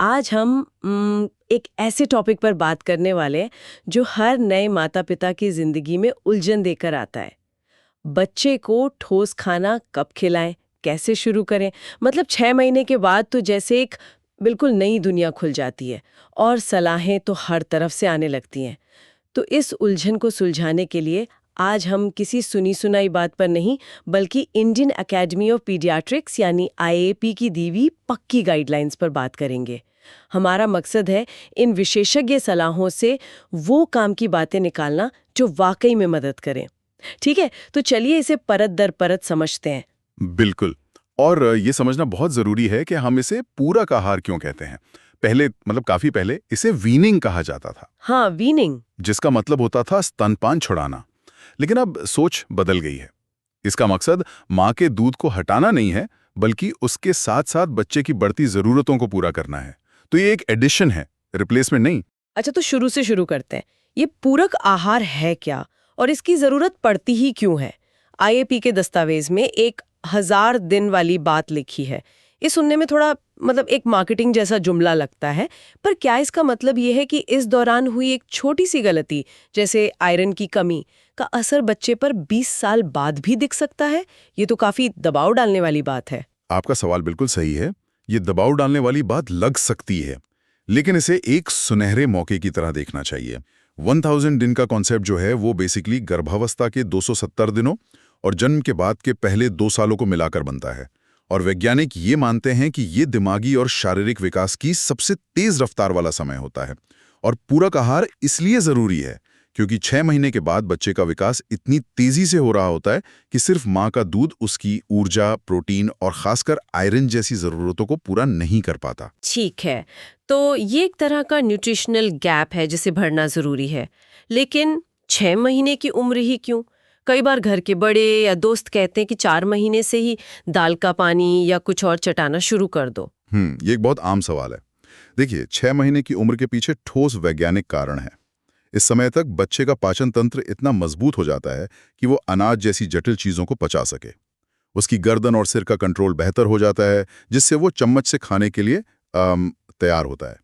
आज हम एक ऐसे टॉपिक पर बात करने वाले हैं जो हर नए माता-पिता की जिंदगी में उलझन देकर आता है। बच्चे को ठोस खाना कब खिलाएं, कैसे शुरू करें? मतलब 6 महीने के बाद तो जैसे एक बिल्कुल नई दुनिया खुल जाती है और सलाहें तो हर तरफ से आने लगती हैं। तो इस उलझन को सुलझाने के लिए आज हम किसी सुनी सुनाई बात पर नहीं बल्कि इंडियन एकेडमी ऑफ पीडियाट्रिक्स यानी आईएपी की दी हुई पक्की गाइडलाइंस पर बात करेंगे। हमारा मकसद है इन विशेषज्ञ सलाहों से वो काम की बातें निकालना जो वाकई में मदद करें। ठीक है, तो चलिए इसे परत दर परत समझते हैं। बिल्कुल। और ये समझना बहुत जरूरी है कि हम इसे पूरक आहार क्यों कहते हैं। पहले काफी पहले इसे वीनिंग कहा जाता था। हाँ, वीनिंग। जिसका मतलब होता था स्तनपान छुड़ाना। लेकिन अब सोच बदल गई है। इसका मकसद माँ के दूध को हटाना नहीं है, बल्कि उसके साथ साथ बच्चे की बढ़ती जरूरतों को पूरा करना है। तो ये एक एडिशन है, रिप्लेसमेंट नहीं। अच्छा, तो शुरू से शुरू करते हैं। ये पूरक आहार है क्या और इसकी जरूरत पड़ती ही क्यों है? आईएपी के दस्तावेज में 1000 दिन वाली बात लिखी है। ये सुनने में थोड़ा एक मार्केटिंग जैसा जुमला लगता है, पर क्या इसका मतलब ये है कि इस दौरान हुई एक छोटी सी गलती, जैसे आयरन की कमी, का असर बच्चे पर 20 साल बाद भी दिख सकता है? ये तो काफी दबाव डालने वाली बात है। आपका सवाल बिल्कुल सही है। ये दबाव डालने वाली बात लग सकती है, लेकिन इसे एक सुनहरे मौके की तरह देखना चाहिए। 1000 दिन का कॉन्सेप्ट जो है वो बेसिकली गर्भावस्था के 270 दिनों और जन्म के बाद के पहले 2 सालों को मिलाकर बनता है। और वैज्ञानिक ये मानते हैं कि ये दिमागी और शारीरिक विकास की सबसे तेज रफ्तार वाला समय होता है। और पूरक आहार इसलिए जरूरी है क्योंकि 6 महीने के बाद बच्चे का विकास इतनी तेजी से हो रहा होता है कि सिर्फ माँ का दूध उसकी ऊर्जा, प्रोटीन और खासकर आयरन जैसी जरूरतों को पूरा नहीं कर पाता। ठीक है, तो ये एक तरह का न्यूट्रिशनल गैप है जिसे भरना जरूरी है। लेकिन 6 महीने की उम्र ही क्यों? कई बार घर के बड़े या दोस्त कहते हैं कि 4 महीने से ही दाल का पानी या कुछ और चटाना शुरू कर दो। ये एक बहुत आम सवाल है। देखिए, 6 महीने की उम्र के पीछे ठोस वैज्ञानिक कारण है। इस समय तक बच्चे का पाचन तंत्र इतना मजबूत हो जाता है कि वो अनाज जैसी जटिल चीजों को पचा सके। उसकी गर्दन और सिर का कंट्रोल बेहतर हो जाता है, जिससे वो चम्मच से खाने के लिए तैयार होता है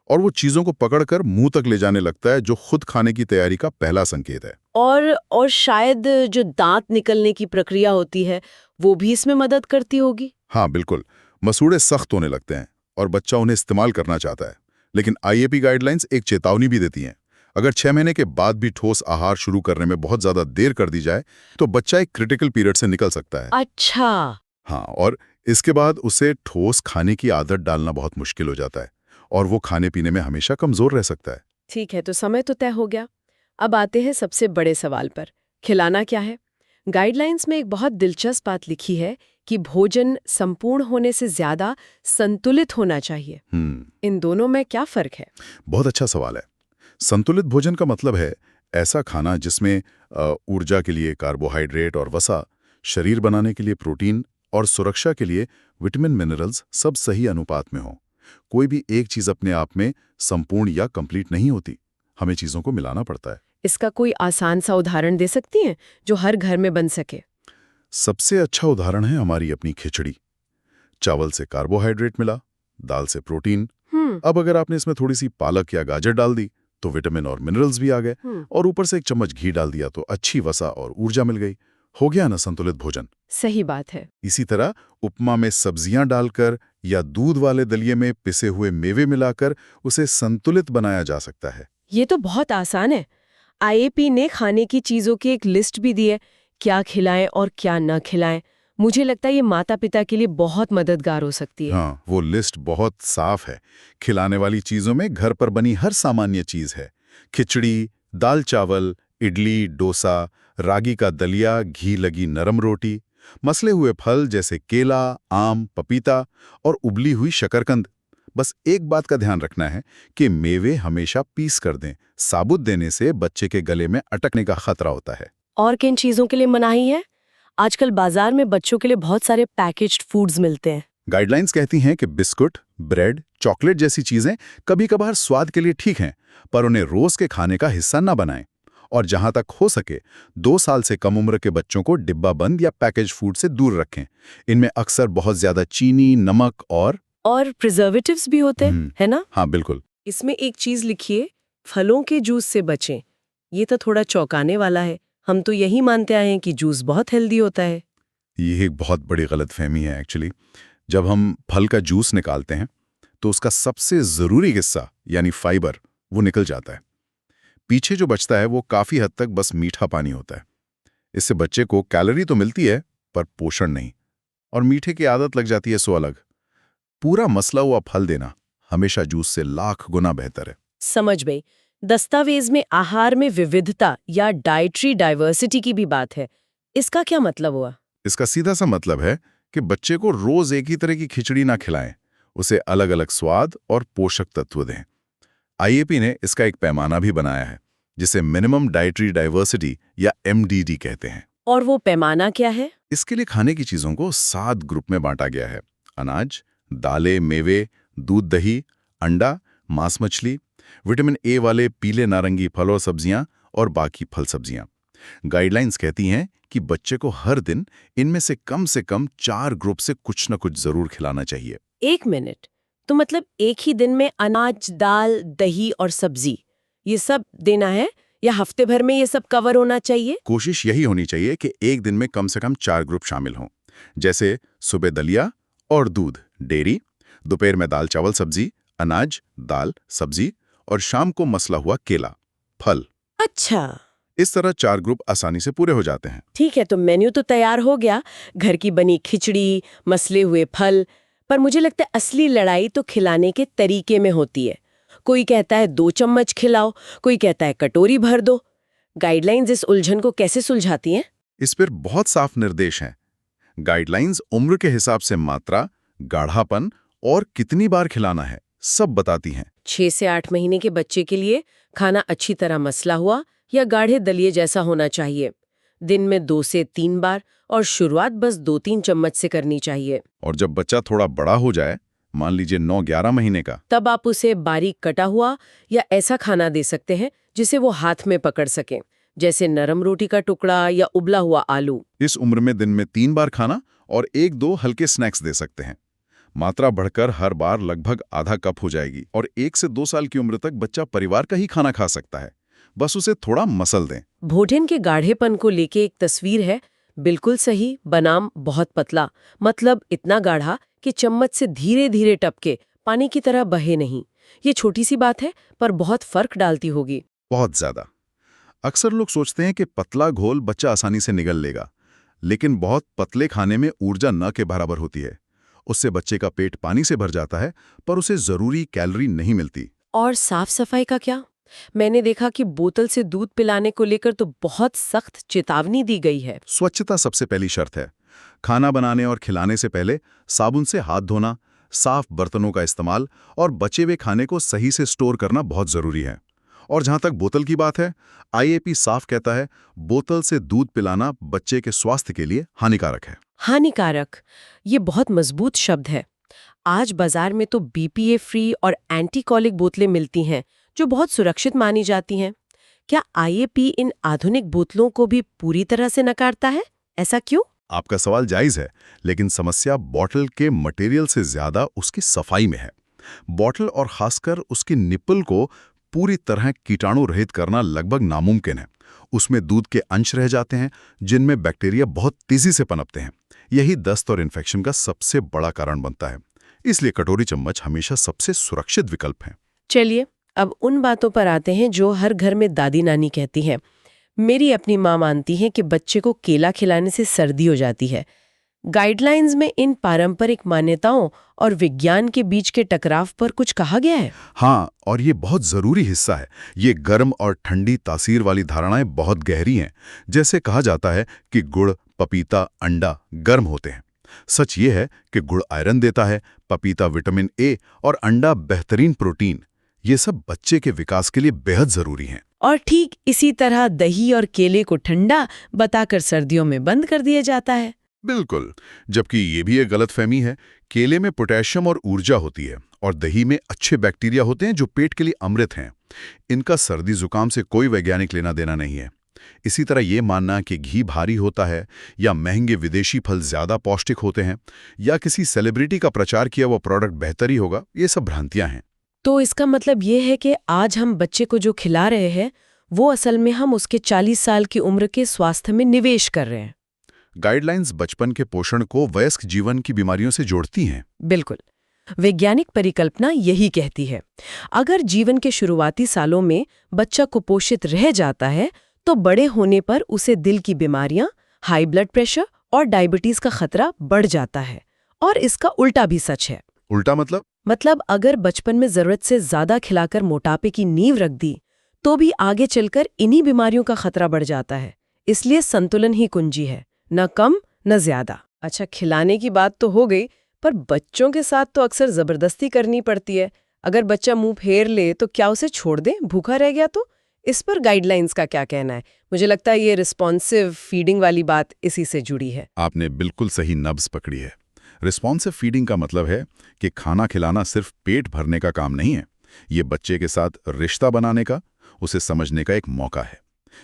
और वो चीजों को पकड़कर मुंह तक ले जाने लगता है, जो खुद खाने की तैयारी का पहला संकेत है। और शायद जो दांत निकलने की प्रक्रिया होती है वो भी इसमें मदद करती होगी। हाँ बिल्कुल, मसूड़े सख्त होने लगते हैं और बच्चा उन्हें इस्तेमाल करना चाहता है। लेकिन आईएपी गाइडलाइंस एक चेतावनी भी देती हैं। अगर 6 महीने के बाद भी ठोस आहार शुरू करने में बहुत ज्यादा देर कर दी जाए तो बच्चा एक क्रिटिकल पीरियड से निकल सकता है। अच्छा। हाँ, और इसके बाद उसे ठोस खाने की आदत डालना बहुत मुश्किल हो जाता है और वो खाने पीने में हमेशा कमजोर रह सकता है। ठीक है, तो समय तो तय हो गया। अब आते हैं सबसे बड़े सवाल पर, खिलाना क्या है? गाइडलाइंस में एक बहुत दिलचस्प बात लिखी है कि भोजन संपूर्ण होने से ज्यादा संतुलित होना चाहिए। इन दोनों में क्या फर्क है? बहुत अच्छा सवाल है। संतुलित भोजन का मतलब है ऐसा खाना जिसमें ऊर्जा के लिए कार्बोहाइड्रेट और वसा, शरीर बनाने के लिए प्रोटीन और सुरक्षा के लिए विटामिन मिनरल्स सब सही अनुपात में हो। कोई भी एक चीज अपने आप में संपूर्ण या कंप्लीट नहीं होती, हमें चीजों को मिलाना पड़ता है। इसका कोई आसान सा उदाहरण दे सकती हैं जो हर घर में बन सके? सबसे अच्छा उदाहरण है हमारी अपनी खिचड़ी। चावल से कार्बोहाइड्रेट मिला, दाल से प्रोटीन। अब अगर आपने इसमें थोड़ी सी पालक या गाजर डाल दी तो विटामिन और मिनरल्स भी आ गए और ऊपर से एक चम्मच घी डाल दिया तो अच्छी वसा और ऊर्जा मिल गई। हो गया ना संतुलित भोजन। सही बात है। इसी तरह उपमा में सब्जियां डालकर या दूध वाले दलिये में पिसे हुए मेवे मिलाकर उसे संतुलित बनाया जा सकता है। ये तो बहुत आसान है। आईएपी ने खाने की चीजों की एक लिस्ट भी दी है, क्या खिलाएं और क्या न खिलाएं। मुझे लगता है ये माता पिता के लिए बहुत मददगार हो सकती है। हाँ, वो लिस्ट बहुत साफ है। खिलाने वाली चीजों में घर पर बनी हर सामान्य चीज है। खिचड़ी, दाल चावल, इडली, डोसा, रागी का दलिया, घी लगी नरम रोटी, मसले हुए फल जैसे केला, आम, पपीता और उबली हुई शकरकंद। बस एक बात का ध्यान रखना है कि मेवे हमेशा पीस कर दें। साबुत देने से बच्चे के गले में अटकने का खतरा होता है। और किन चीजों के लिए मनाही है? आजकल बाजार में बच्चों के लिए बहुत सारे पैकेज्ड फूड्स मिलते हैं। गाइडलाइंस कहती हैं कि बिस्कुट, ब्रेड, चॉकलेट जैसी चीजें कभी कभार स्वाद के लिए ठीक हैं, पर उन्हें रोज के खाने का हिस्सा न बनाएं। और जहां तक हो सके 2 साल से कम उम्र के बच्चों को डिब्बा बंद या पैकेज फूड से दूर रखें। इनमें अक्सर बहुत ज्यादा चीनी, नमक और और प्रिजर्वेटिव्स भी होते हैं, है ना? हाँ बिल्कुल। इसमें एक चीज लिखिए, फलों के जूस से बचें। ये तो थोड़ा चौंकाने वाला है। हम तो यही मानते आए हैं कि जूस बहुत हेल्दी होता है। ये एक बहुत बड़ी गलतफहमी है एक्चुअली। जब हम फल का जूस निकालते हैं तो उसका सबसे ज़रूरी हिस्सा यानी फाइबर वो निकल जाता है। पीछे जो बचता है वो काफ़ी हद तक बस मीठा पानी होता है। इससे बच्चे को कैलोरी तो मिलती है पर पोषण नहीं, और मीठे की आदत लग जाती है सो अलग। पूरा मसला हुआ फल देना हमेशा जूस से लाख गुना बेहतर है। समझ गई। दस्तावेज में आहार में विविधता या डाइटरी डाइवर्सिटी की भी बात है। इसका क्या मतलब हुआ? इसका सीधा सा मतलब है कि बच्चे को रोज एक ही तरह की खिचड़ी ना खिलाएं, उसे अलग अलग स्वाद और पोषक तत्व दें। आईएपी ने इसका एक पैमाना भी बनाया है जिसे मिनिमम डाइटरी डाइवर्सिटी या एमडीडी कहते हैं। और वो पैमाना क्या है? इसके लिए खाने की चीजों को 7 ग्रुप में बांटा गया है। अनाज, दालें, मेवे, दूध, दही, अंडा, मांस मछली, विटामिन ए वाले पीले नारंगी फल और सब्जियां और बाकी फल सब्जियां। गाइडलाइंस कहती हैं कि बच्चे को हर दिन इनमें से कम 4 ग्रुप से कुछ न कुछ जरूर खिलाना चाहिए। 1 मिनट, तो मतलब एक ही दिन में अनाज, दाल, दही और सब्जी ये सब देना है, या हफ्ते भर में ये सब कवर होना चाहिए? कोशिश यही होनी चाहिए कि एक दिन में कम से कम 4 ग्रुप शामिल हों, जैसे सुबह दलिया और दूध, डेयरी, दोपहर में दाल चावल सब्जी, अनाज, दाल, सब्जी, और शाम को मसला हुआ केला, फल। अच्छा, इस तरह 4 ग्रुप आसानी से पूरे हो जाते हैं। ठीक है, तो मेन्यू तो तैयार हो गया, घर की बनी खिचड़ी, मसले हुए फल। पर मुझे लगता है असली लड़ाई तो खिलाने के तरीके में होती है। कोई कहता है 2 चम्मच खिलाओ, कोई कहता है कटोरी भर दो। गाइडलाइंस इस उलझन को कैसे सुलझाती हैं? इस पर बहुत साफ निर्देश हैं। गाइडलाइंस उम्र के हिसाब से मात्रा, गाढ़ापन और कितनी बार खिलाना है सब बताती हैं। 6 से 8 महीने के बच्चे के लिए खाना अच्छी तरह मसला हुआ या गाढ़े दलिए जैसा होना चाहिए। दिन में 2 से 3 बार, और शुरुआत बस 2-3 चम्मच से करनी चाहिए। और जब बच्चा थोड़ा बड़ा हो जाए, मान लीजिए 9-11 महीने का, तब आप उसे बारीक कटा हुआ या ऐसा खाना दे सकते हैं जिसे वो हाथ में पकड़ सके, जैसे नरम रोटी का टुकड़ा या उबला हुआ आलू। इस उम्र में दिन में 3 बार खाना और 1-2 हल्के स्नैक्स दे सकते हैं। मात्रा बढ़कर हर बार लगभग आधा कप हो जाएगी, और 1 से 2 साल की उम्र तक बच्चा परिवार का ही खाना खा सकता है, बस उसे थोड़ा मसल दें। भोजन के गाढ़ेपन को लेके एक तस्वीर है, बिल्कुल सही, बनाम बहुत पतला, मतलब इतना गाढ़ा कि चम्मच से धीरे धीरे टपके, पानी की तरह बहे नहीं। ये छोटी सी बात है पर बहुत फर्क डालती होगी। बहुत ज्यादा। अक्सर लोग सोचते हैं कि पतला घोल बच्चा आसानी से निगल लेगा, लेकिन बहुत पतले खाने में ऊर्जा न के बराबर होती है। उससे बच्चे का पेट पानी से भर जाता है पर उसे जरूरी कैलोरी नहीं मिलती। और साफ सफाई का क्या? मैंने देखा कि बोतल से दूध पिलाने को लेकर तो बहुत सख्त चेतावनी दी गई है। स्वच्छता सबसे पहली शर्त है। खाना बनाने और खिलाने से पहले साबुन से हाथ धोना, साफ बर्तनों का इस्तेमाल और बचे हुए खाने को सही से स्टोर करना बहुत जरूरी है। और जहां तक बोतल की बात है, आईएपी साफ कहता है बोतल से दूध पिलाना बच्चे के स्वास्थ्य के लिए हानिकारक है। हानिकारक, ये बहुत मजबूत शब्द है। आज बाजार में तो बीपीए फ्री और एंटीकॉलिक बोतलें मिलती हैं जो बहुत सुरक्षित मानी जाती हैं। क्या आईएपी इन आधुनिक बोतलों को भी पूरी तरह से नकारता है? ऐसा क्यों? आपका सवाल जायज है, लेकिन समस्या बॉटल के मटेरियल से ज्यादा उसकी सफाई में है। बॉटल और खासकर उसकी निप्पल को पूरी तरह कीटाणु रहित करना लगभग नामुमकिन है। उसमें दूध के अंश रह जाते हैं जिनमें बैक्टीरिया बहुत तेजी से पनपते हैं। यही दस्त और इन्फेक्शन का सबसे बड़ा कारण बनता है। इसलिए कटोरी चम्मच हमेशा सबसे सुरक्षित विकल्प है। चलिए, अब उन बातों पर आते हैं जो हर घर में दादी नानी कहती हैं। मेरी अपनी माँ मानती हैं कि बच्चे को केला खिलाने से सर्दी हो जाती है। गाइडलाइंस में इन पारंपरिक मान्यताओं और विज्ञान के बीच के टकराव पर कुछ कहा गया है? हाँ, और ये बहुत जरूरी हिस्सा है। ये गर्म और ठंडी तासीर वाली धारणाएं बहुत गहरी हैं। जैसे कहा जाता है कि गुड़, पपीता, अंडा गर्म होते हैं। सच ये है कि गुड़ आयरन देता है, पपीता विटामिन ए और अंडा बेहतरीन प्रोटीन। ये सब बच्चे के विकास के लिए बेहद जरूरी हैं। और ठीक इसी तरह दही और केले को ठंडा बताकर सर्दियों में बंद कर दिया जाता है। बिल्कुल, जबकि ये भी एक गलतफहमी है। केले में पोटेशियम और ऊर्जा होती है और दही में अच्छे बैक्टीरिया होते हैं जो पेट के लिए अमृत हैं। इनका सर्दी जुकाम से कोई वैज्ञानिक लेना देना नहीं है। इसी तरह ये मानना कि घी भारी होता है या महंगे विदेशी फल ज्यादा पौष्टिक होते हैं या किसी सेलिब्रिटी का प्रचार किया हुआ प्रोडक्ट बेहतर ही होगा, ये सब भ्रांतियां हैं। तो इसका मतलब ये है कि आज हम बच्चे को जो खिला रहे हैं वो असल में हम उसके 40 साल की उम्र के स्वास्थ्य में निवेश कर रहे हैं। गाइडलाइंस बचपन के पोषण को वयस्क जीवन की बीमारियों से जोड़ती हैं। बिल्कुल। वैज्ञानिक परिकल्पना यही कहती है, अगर जीवन के शुरुआती सालों में बच्चा कुपोषित रह जाता है तो बड़े होने पर उसे दिल की बीमारियां, हाई ब्लड प्रेशर और डायबिटीज का खतरा बढ़ जाता है। और इसका उल्टा भी सच है। उल्टा मतलब अगर बचपन में जरूरत से ज्यादा खिलाकर मोटापे की नींव रख दी तो भी आगे चलकर इन्हीं बीमारियों का खतरा बढ़ जाता है। इसलिए संतुलन ही कुंजी है, न कम न ज्यादा। अच्छा, खिलाने की बात तो हो गई, पर बच्चों के साथ तो अक्सर जबरदस्ती करनी पड़ती है। अगर बच्चा मुंह फेर ले तो क्या उसे छोड़ दें, भूखा रह गया तो? इस पर गाइडलाइंस का क्या कहना है? मुझे लगता है ये रिस्पॉन्सिव फीडिंग वाली बात इसी से जुड़ी है। आपने बिल्कुल सही नब्ज पकड़ी है। रिस्पॉन्सिव फीडिंग का मतलब है कि खाना खिलाना सिर्फ पेट भरने का काम नहीं है, ये बच्चे के साथ रिश्ता बनाने का, उसे समझने का एक मौका है।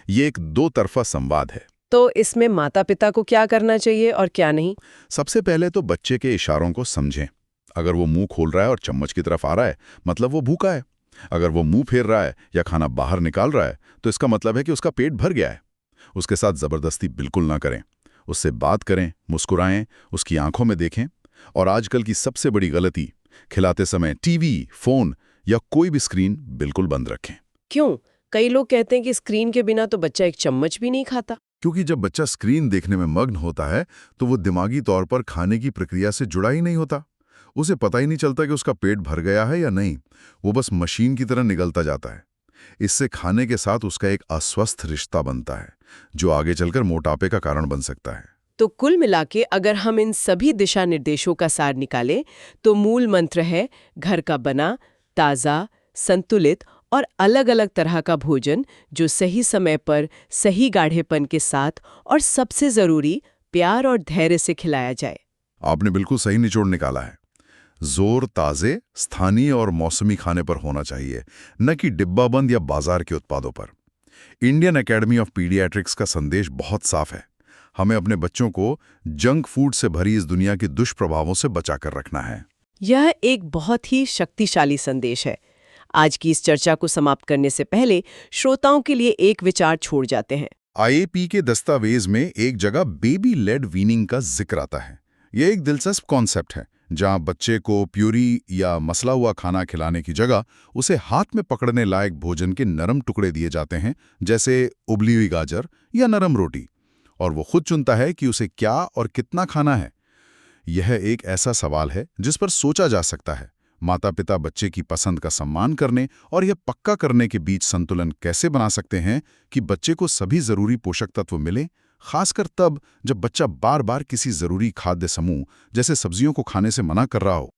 ये एक दो तरफा संवाद है। तो इसमें माता पिता को क्या करना चाहिए और क्या नहीं? सबसे पहले तो बच्चे के इशारों को समझें। अगर वो मुंह खोल रहा है और चम्मच की तरफ आ रहा है, मतलब वो भूखा है। अगर वो मुंह फेर रहा है या खाना बाहर निकाल रहा है, तो इसका मतलब है कि उसका पेट भर गया है। उसके साथ जबरदस्ती बिल्कुल ना करें। उससे बात करें, मुस्कुराएं, उसकी आंखों में देखें। और आजकल की सबसे बड़ी गलती, खिलाते समय टीवी, फोन या कोई भी स्क्रीन बिल्कुल बंद रखें। क्यों? कई लोग कहते हैं कि स्क्रीन के बिना तो बच्चा एक चम्मच भी नहीं खाता। क्योंकि जब बच्चा स्क्रीन देखने में मग्न होता है तो वो दिमागी तौर पर खाने की प्रक्रिया से जुड़ा ही नहीं होता। उसे पता ही नहीं चलता कि उसका पेट भर गया है या नहीं। वो बस मशीन की तरह निगलता जाता है। इससे खाने के साथ उसका एक अस्वस्थ रिश्ता बनता है, जो आगे चलकर मोटापे का कारण बन सकता है। तो कुल मिलाके अगर हम इन सभी दिशा निर्देशों का सार निकालें तो मूल मंत्र है घर का बना, ताज़ा, संतुलित और अलग-अलग तरह का भोजन जो सही समय पर, सही गाढ़ेपन के साथ और सबसे ज़रूरी प्यार और धैर्य से खिलाया जाए। आपने बिल्कुल सही निचोड़ निकाला है। जोर ताज़े, स्थानीय और मौसमी खाने पर होना चाहिए, न कि डिब्बाबंद या बाजार के उत्पादों पर। इंडियन एकेडमी ऑफ पीडियाट्रिक्स का संदेश बहुत साफ है। हमें अपने बच्चों को जंक फूड से भरी इस दुनिया के दुष्प्रभावों से बचाकर रखना है। यह एक बहुत ही शक्तिशाली संदेश है। आज की इस चर्चा को समाप्त करने से पहले श्रोताओं के लिए एक विचार छोड़ जाते हैं। आईएपी के दस्तावेज में एक जगह बेबी लेड वीनिंग का जिक्र आता है। यह एक दिलचस्प कॉन्सेप्ट है, जहां बच्चे को प्यूरी या मसला हुआ खाना खिलाने की जगह उसे हाथ में पकड़ने लायक भोजन के नरम टुकड़े दिए जाते हैं, जैसे उबली हुई गाजर या नरम रोटी, और वो खुद चुनता है कि उसे क्या और कितना खाना है। यह एक ऐसा सवाल है जिस पर सोचा जा सकता है। माता पिता बच्चे की पसंद का सम्मान करने और यह पक्का करने के बीच संतुलन कैसे बना सकते हैं कि बच्चे को सभी जरूरी पोषक तत्व मिले, खासकर तब जब बच्चा बार बार किसी जरूरी खाद्य समूह जैसे सब्जियों को खाने से मना कर रहा हो।